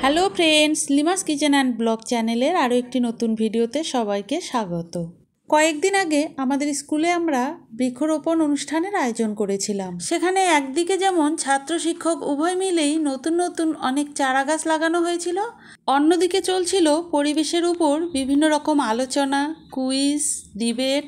Hello friends, Limas kitchen and blog চ্যানেলের আরও একটি নতুন ভিডিওতে সবাইকে স্বাগত। কয়েকদিন আগে আমাদের স্কুলে আমরা বৃক্ষরোপণ অনুষ্ঠানের আয়োজন করেছিলাম। সেখানে একদিকে যেমন ছাত্র শিক্ষক উভয় মিলেই নতুন নতুন অনেক চারা গাছ লাগানো হয়েছিল, অন্যদিকে চলছিল পরিবেশের উপর বিভিন্ন রকম আলোচনা, কুইজ, ডিবেট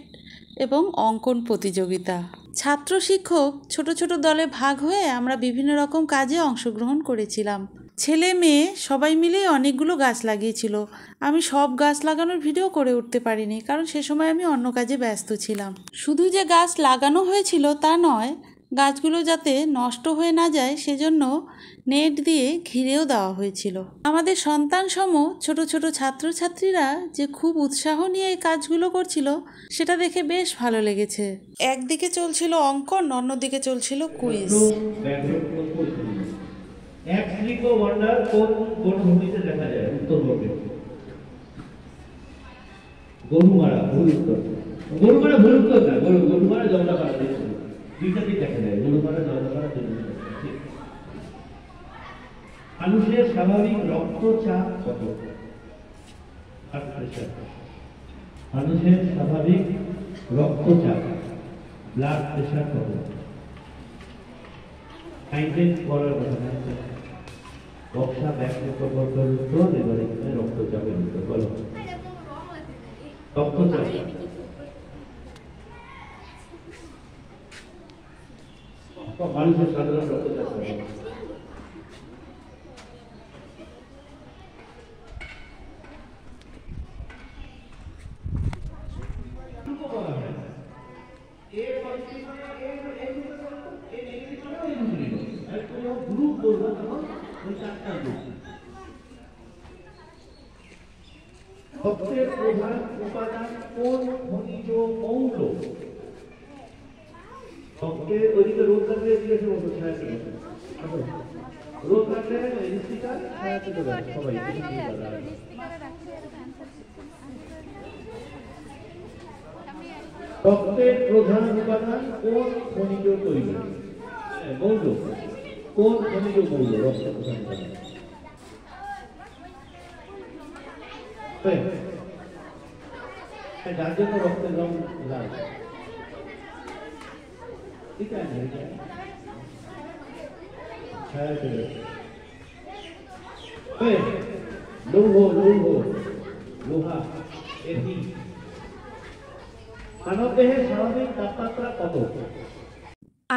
এবং অঙ্কন প্রতিযোগিতা। ছাত্র শিক্ষক ছোট ছোট দলে ভাগ হয়ে আমরা বিভিন্ন রকম কাজে অংশগ্রহণ করেছিলাম। ছেলে মেয়ে সবাই মিলেই অনেকগুলো গাছ লাগিয়েছিল। আমি সব গাছ লাগানোর ভিডিও করে উঠতে পারিনি, কারণ সে সময় আমি অন্য কাজে ব্যস্ত ছিলাম। শুধু যে গাছ লাগানো হয়েছিল তা নয়, গাছগুলো যাতে নষ্ট হয়ে না যায় সেজন্য নেট দিয়ে ঘিরেও দেওয়া হয়েছিল। আমাদের সন্তানসম ছোট ছোট ছাত্রছাত্রীরা যে খুব উৎসাহ নিয়ে এই কাজগুলো করছিল সেটা দেখে বেশ ভালো লেগেছে। একদিকে চলছিল অঙ্কন, অন্যদিকে চলছিল কুইজ। বনভূমিতে দেখা যায় উত্তরবঙ্গে। গরুমারা ভুল উত্তর, গরুমারা ভুল উত্তর না, গরুমারা জলদাপাড়া দেখুন, দুইটা দিক দেখা যায়, গরুমারা জলদাপাড়া। মানুষের স্বাভাবিক রক্তচাপ কত? মানুষের স্বাভাবিক রক্তচাপ, ব্লাড প্রেশার কত? হাইড্রেট করার কথা বক্সা ব্যাখ্যা প্রবর্তন উত্তর, এবার এখানে রক্তচাপের উত্তর বলো। রক্তচাপ মানুষের সাধারণ রক্তচাপ সবচেয়ে প্রধান উপাদান কোন খনিজ মৌল? সবচেয়ে ওইদিকে রোদ লাগলে জিজ্ঞাসা করবো, রোদ লাগলে সবাই সবচেয়ে প্রধান উপাদান কোন খনিজ তৈরি মৌল? কোন খনিজ মৌল রক্তের প্রধান উপাদান? যার জন্য রক্তের রং লাল, ঠিক আছে? লোহা, মানবদেহের স্বাভাবিক তাপমাত্রা কত?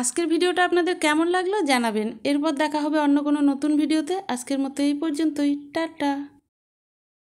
আজকের ভিডিওটা আপনাদের কেমন লাগলো জানাবেন। এরপর দেখা হবে অন্য কোনো নতুন ভিডিওতে। আজকের মতো এই পর্যন্তই, টাটা।